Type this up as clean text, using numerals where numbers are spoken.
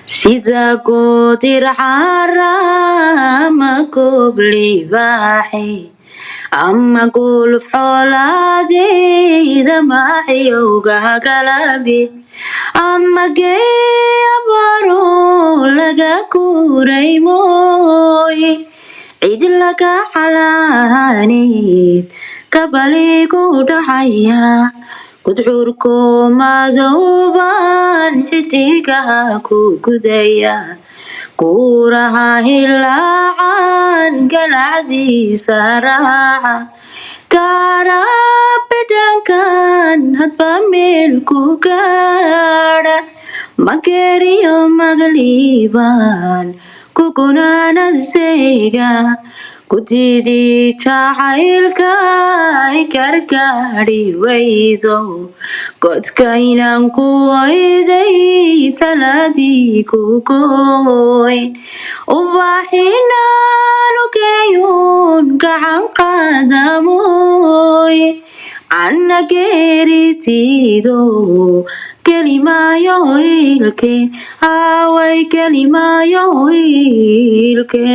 sida goodir cara ama goob libaaxi ama guluf xoolaadeyda maxyowga galabi ama geeyabaro laga guuray mooye cid laga calaaneyd kabaligu dhacaya gudcurko madowbaan xidigaha ku gudaya guuraha hilaacan galacdiisa raaca gaara bidhankan hadba meel ku gaadha mageeriyo magliibaan kugunaanadseega gudidii jacaylka ay gargaadhi waydo godkaynan ku wayday taladii ku gooyn ubaxinaanugeeyun gacan qaadamooye anna geeritiido kelimaayo ilke away kelimaayo ilke